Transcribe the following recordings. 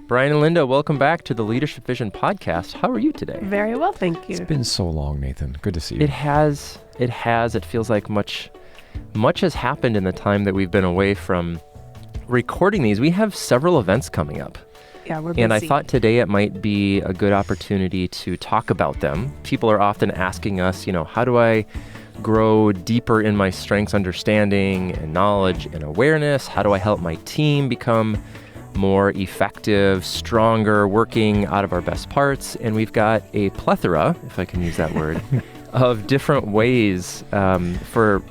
Brian and Linda, welcome back to the Leadership Vision podcast. How are you today? Very well, thank you. It's been so long, Nathan. Good to see you. It has. It feels like much has happened in the time that we've been away from recording these. We have several events coming up. Yeah, we're busy. And I thought today it might be a good opportunity to talk about them. People are often asking us, how do I grow deeper in my strengths, understanding, and knowledge and awareness? How do I help my team become more effective, stronger, working out of our best parts? And we've got a plethora, if I can use that word, of different ways for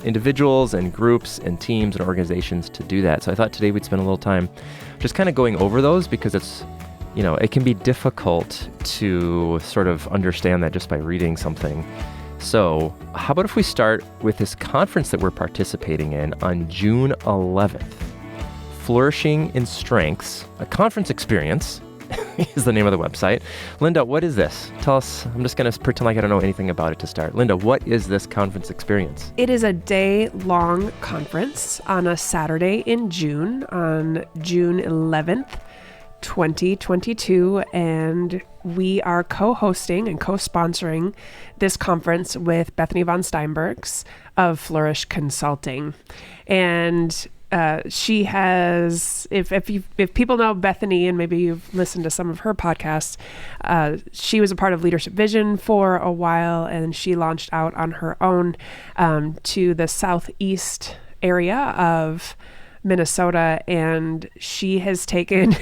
individuals and groups and teams and organizations to do that. So I thought today we'd spend a little time just kind of going over those, because it's, it can be difficult to sort of understand that just by reading something. So how about if we start with this conference that we're participating in on June 11th, Flourishing in Strengths, a conference experience is the name of the website. Linda, what is this? Tell us. I'm just going to pretend like I don't know anything about it to start. Linda, what is this conference experience? It is a day-long conference on a Saturday in June, on June 11th, 2022, and we are co-hosting and co-sponsoring this conference with Bethany von Steinbergs of Flourish Consulting. And she has, if people know Bethany, and maybe you've listened to some of her podcasts, she was a part of Leadership Vision for a while, and she launched out on her own to the southeast area of Minnesota, and she has taken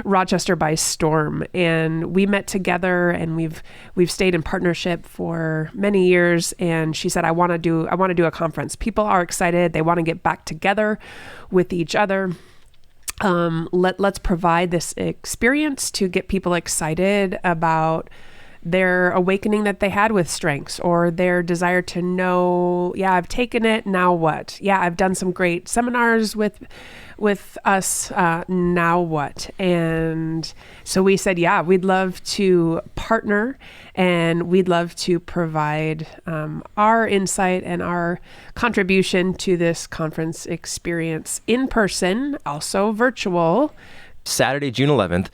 Rochester by storm. And we met together, and we've stayed in partnership for many years. And she said, I want to do a conference. People are excited. They want to get back together with each other. Let's provide this experience to get people excited about their awakening that they had with strengths, or their desire to know, I've taken it, now what? I've done some great seminars with us, now what? And so we said, we'd love to partner, and we'd love to provide our insight and our contribution to this conference experience in person, also virtual. Saturday, June 11th.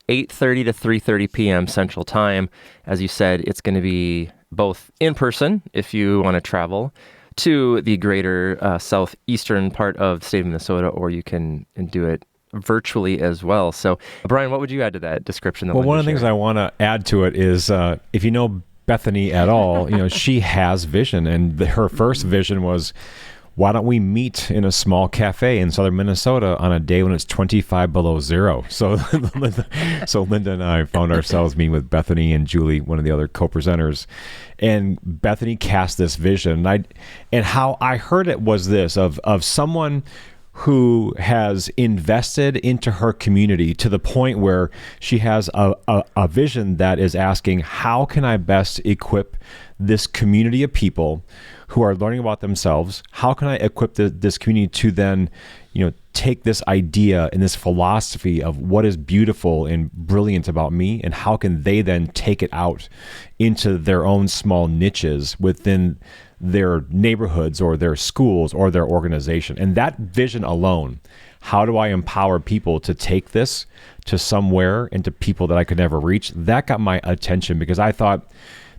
8:30 to 3:30 p.m. Central Time. As you said, it's going to be both in person, if you want to travel to the greater southeastern part of the state of Minnesota, or you can do it virtually as well. So, Brian, what would you add to that description? Well, one of the things I want to add to it is, if you know Bethany at all, she has vision, and her first vision was, why don't we meet in a small cafe in southern Minnesota on a day when it's 25 below zero? So Linda and I found ourselves meeting with Bethany and Julie, one of the other co-presenters, and Bethany cast this vision. And how I heard it was this, of someone who has invested into her community to the point where she has a vision that is asking, how can I best equip this community of people who are learning about themselves? How can I equip this community to then, take this idea and this philosophy of what is beautiful and brilliant about me, and how can they then take it out into their own small niches within their neighborhoods or their schools or their organization? And that vision alone, how do I empower people to take this to somewhere and to people that I could never reach? That got my attention, because I thought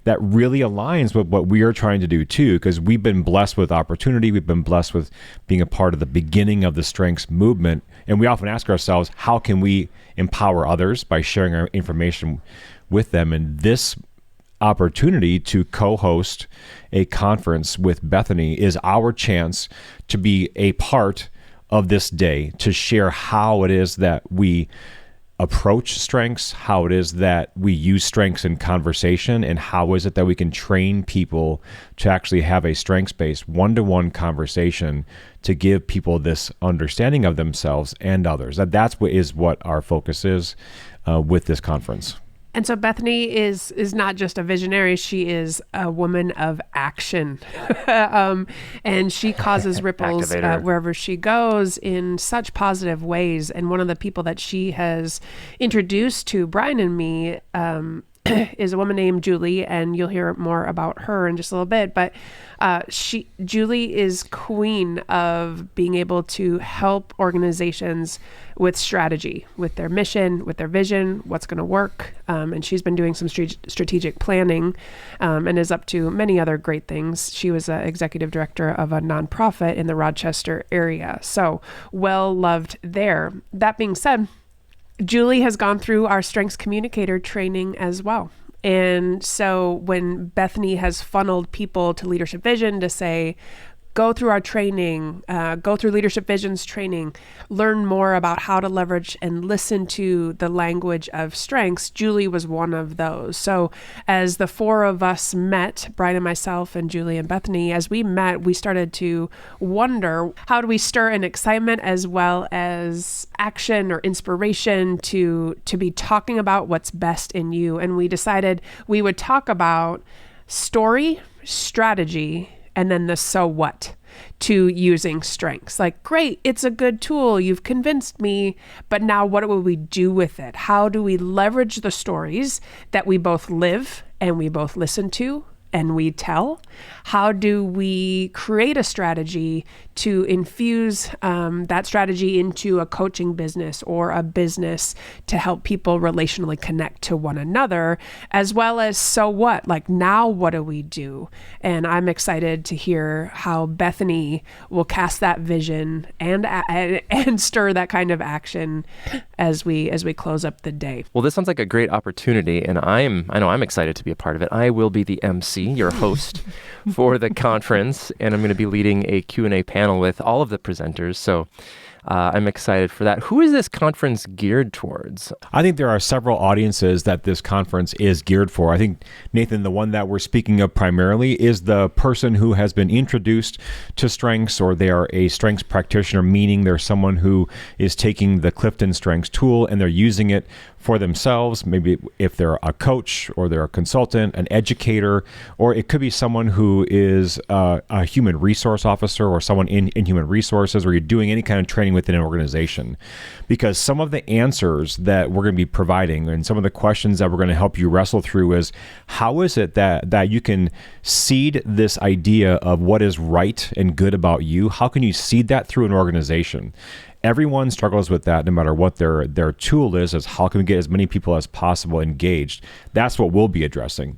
that really aligns with what we are trying to do too, because we've been blessed with opportunity. We've been blessed with being a part of the beginning of the strengths movement. And we often ask ourselves, how can we empower others by sharing our information with them? And this opportunity to co-host a conference with Bethany is our chance to be a part of this day, to share how it is that we approach strengths, how it is that we use strengths in conversation, and how is it that we can train people to actually have a strengths-based one-to-one conversation to give people this understanding of themselves and others. That's what our focus is with this conference. And so Bethany is not just a visionary, she is a woman of action. And she causes ripples wherever she goes in such positive ways. And one of the people that she has introduced to Brian and me is a woman named Julie, and you'll hear more about her in just a little bit. But Julie is queen of being able to help organizations with strategy, with their mission, with their vision, what's going to work. And she's been doing some strategic planning and is up to many other great things. She was an executive director of a nonprofit in the Rochester area. So well loved there. That being said, Julie has gone through our Strengths Communicator training as well. And so when Bethany has funneled people to Leadership Vision to say, go through our training, go through Leadership Vision's training, learn more about how to leverage and listen to the language of strengths, Julie was one of those. So as the four of us met, Brian and myself and Julie and Bethany, as we met, we started to wonder, how do we stir an excitement as well as action or inspiration to be talking about what's best in you? And we decided we would talk about story, strategy, and then the so what to using strengths. Like, great, it's a good tool. You've convinced me, but now what will we do with it? How do we leverage the stories that we both live and we both listen to and we tell? How do we create a strategy to infuse that strategy into a coaching business or a business to help people relationally connect to one another, as well as so what? Like, now what do we do? And I'm excited to hear how Bethany will cast that vision and stir that kind of action as we close up the day. Well, this sounds like a great opportunity, and I know I'm excited to be a part of it. I will be the MC, your host, for the conference, and I'm going to be leading a Q&A panel with all of the presenters. So I'm excited for that. Who is this conference geared towards? I think there are several audiences that this conference is geared for. I think, Nathan, the one that we're speaking of primarily is the person who has been introduced to strengths, or they are a strengths practitioner, meaning they're someone who is taking the Clifton Strengths tool and they're using it for themselves. Maybe if they're a coach or they're a consultant, an educator, or it could be someone who is a human resource officer or someone in human resources, or you're doing any kind of training within an organization. Because some of the answers that we're going to be providing and some of the questions that we're going to help you wrestle through is, how is it that you can seed this idea of what is right and good about you? How can you seed that through an organization? Everyone struggles with that, no matter what their tool is how can we get as many people as possible engaged? That's what we'll be addressing.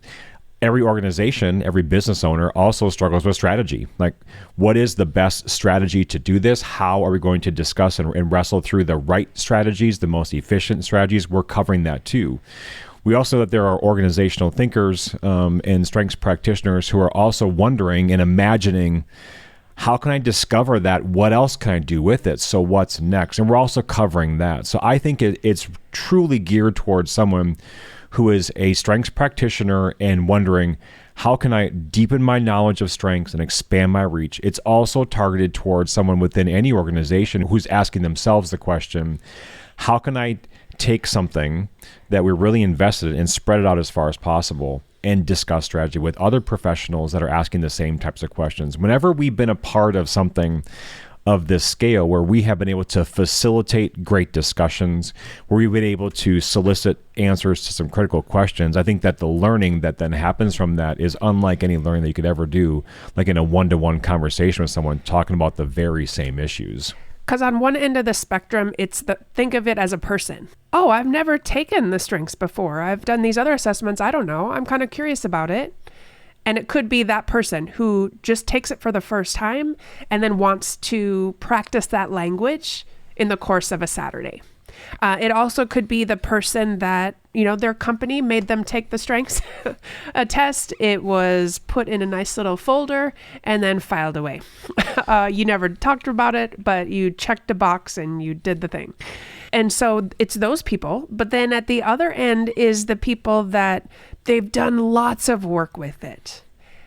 Every organization, every business owner also struggles with strategy. Like, what is the best strategy to do this? How are we going to discuss and wrestle through the right strategies, the most efficient strategies? We're covering that too. We also know that there are organizational thinkers and strengths practitioners who are also wondering and imagining, how can I discover that? What else can I do with it? So what's next? And we're also covering that. So I think it's truly geared towards someone who is a strengths practitioner and wondering, how can I deepen my knowledge of strengths and expand my reach? It's also targeted towards someone within any organization who's asking themselves the question, how can I take something that we're really invested in and spread it out as far as possible and discuss strategy with other professionals that are asking the same types of questions? Whenever we've been a part of something of this scale where we have been able to facilitate great discussions, where we've been able to solicit answers to some critical questions, I think that the learning that then happens from that is unlike any learning that you could ever do, like in a one-to-one conversation with someone talking about the very same issues. Because on one end of the spectrum, think of it as a person. Oh, I've never taken the strengths before. I've done these other assessments. I don't know. I'm kind of curious about it. And it could be that person who just takes it for the first time and then wants to practice that language in the course of a Saturday. It also could be the person that, their company made them take the strengths test. It was put in a nice little folder and then filed away. You never talked about it, but you checked a box and you did the thing. And so it's those people. But then at the other end is the people that they've done lots of work with it.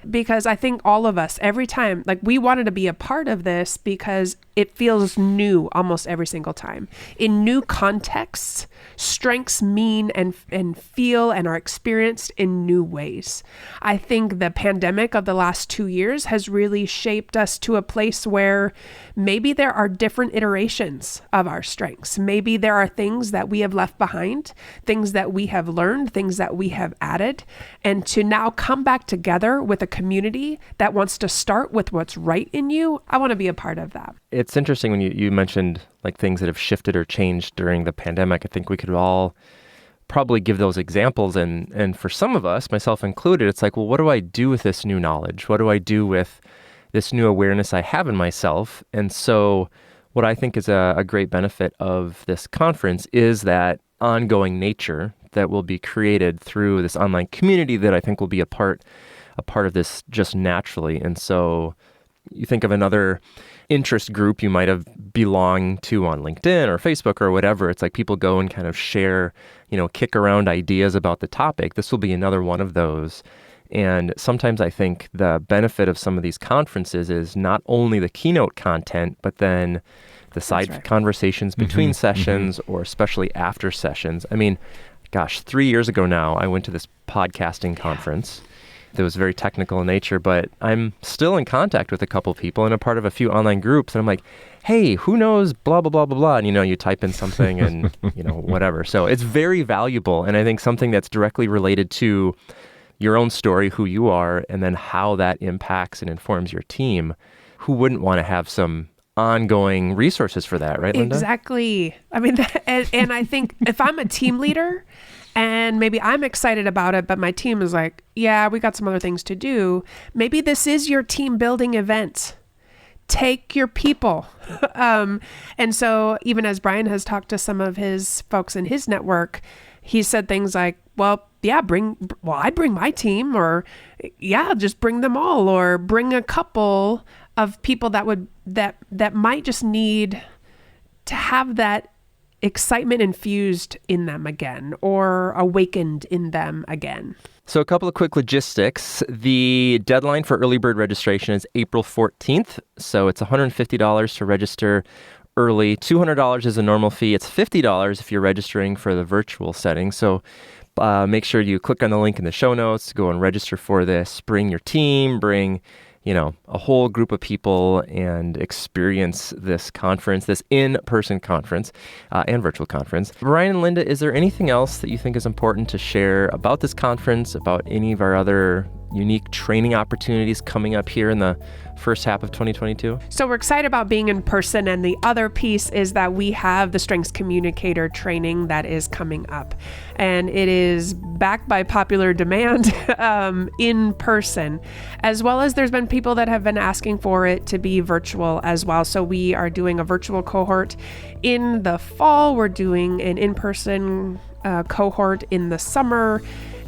because I think all of us, every time, like we wanted to be a part of this because it feels new almost every single time. In new contexts, strengths mean and feel and are experienced in new ways. I think the pandemic of the last 2 years has really shaped us to a place where maybe there are different iterations of our strengths. Maybe there are things that we have left behind, things that we have learned, things that we have added, and to now come back together with a community that wants to start with what's right in you. I want to be a part of that. It's interesting when you mentioned like things that have shifted or changed during the pandemic. I think we could all probably give those examples. And for some of us, myself included, it's like, well, what do I do with this new knowledge? What do I do with this new awareness I have in myself? And so what I think is a great benefit of this conference is that ongoing nature that will be created through this online community that I think will be a part of this just naturally. And so you think of another interest group you might have belonged to on LinkedIn or Facebook or whatever. It's like people go and kind of share, kick around ideas about the topic. This will be another one of those. And sometimes I think the benefit of some of these conferences is not only the keynote content, but then the side conversations between sessions or especially after sessions. I mean, gosh, 3 years ago now, I went to this podcasting conference that was very technical in nature, but I'm still in contact with a couple people and a part of a few online groups. And I'm like, hey, who knows blah, blah, blah, blah, blah. And, you type in something and, whatever. So it's very valuable. And I think something that's directly related to your own story, who you are, and then how that impacts and informs your team. Who wouldn't want to have some ongoing resources for that, right, Linda? Exactly. I mean, and I think if I'm a team leader and maybe I'm excited about it, but my team is like, yeah, we got some other things to do. Maybe this is your team building event. Take your people. And so even as Brian has talked to some of his folks in his network, he said things like, well, yeah, I'd bring my team, or yeah, just bring them all, or bring a couple of people that might just need to have that excitement infused in them again or awakened in them again. So a couple of quick logistics. The deadline for early bird registration is April 14th. So it's $150 to register early. $200 is a normal fee. It's $50 if you're registering for the virtual setting. So make sure you click on the link in the show notes, go and register for this. Bring your team, bring a whole group of people and experience this conference, this in-person conference and virtual conference. Brian and Linda, is there anything else that you think is important to share about this conference, about any of our other unique training opportunities coming up here in the first half of 2022? So we're excited about being in person. And the other piece is that we have the Strengths Communicator training that is coming up. And it is backed by popular demand in person, as well as there's been people that have been asking for it to be virtual as well. So we are doing a virtual cohort in the fall. We're doing an in-person cohort in the summer.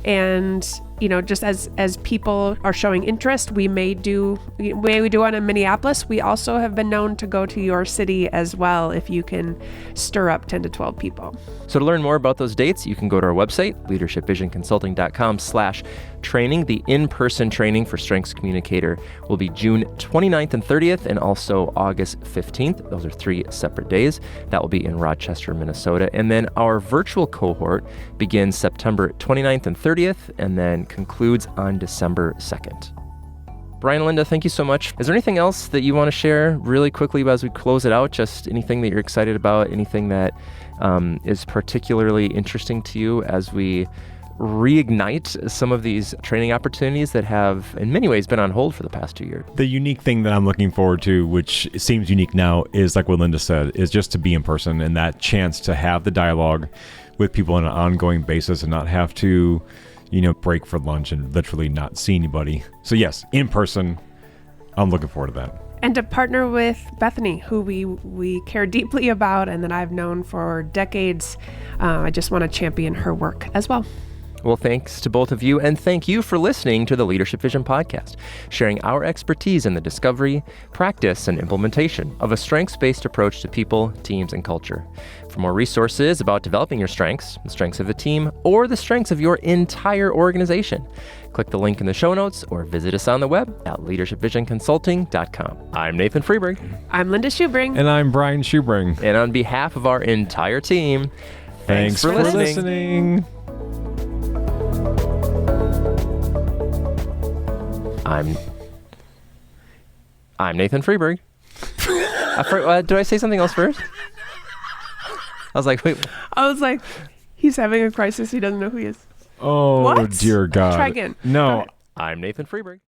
And just as people are showing interest, we may do one in Minneapolis. We also have been known to go to your city as well if you can stir up 10 to 12 people. So to learn more about those dates, you can go to our website, leadershipvisionconsulting.com/training. The in-person training for Strengths Communicator will be June 29th and 30th and also August 15th. Those are 3 separate days. That will be in Rochester, Minnesota. And then our virtual cohort begins September 29th and 30th and then concludes on December 2nd. Brian and Linda, thank you so much. Is there anything else that you want to share really quickly as we close it out? Just anything that you're excited about, anything that is particularly interesting to you as we reignite some of these training opportunities that have in many ways been on hold for the past 2 years? The unique thing that I'm looking forward to, which seems unique now, is like what Linda said, is just to be in person and that chance to have the dialogue with people on an ongoing basis and not have to break for lunch and literally not see anybody. So yes, in person, I'm looking forward to that. And to partner with Bethany, who we care deeply about and that I've known for decades. I just want to champion her work as well. Well, thanks to both of you, and thank you for listening to the Leadership Vision podcast, sharing our expertise in the discovery, practice, and implementation of a strengths-based approach to people, teams, and culture. For more resources about developing your strengths, the strengths of the team, or the strengths of your entire organization, click the link in the show notes or visit us on the web at leadershipvisionconsulting.com. I'm Nathan Freeberg. I'm Linda Schubring. And I'm Brian Schubring. And on behalf of our entire team, thanks for listening. I'm Nathan Freeberg. Did I say something else first? I was like, wait. I was like, he's having a crisis. He doesn't know who he is. Oh, What? dear God. Try again. No. I'm Nathan Freeberg.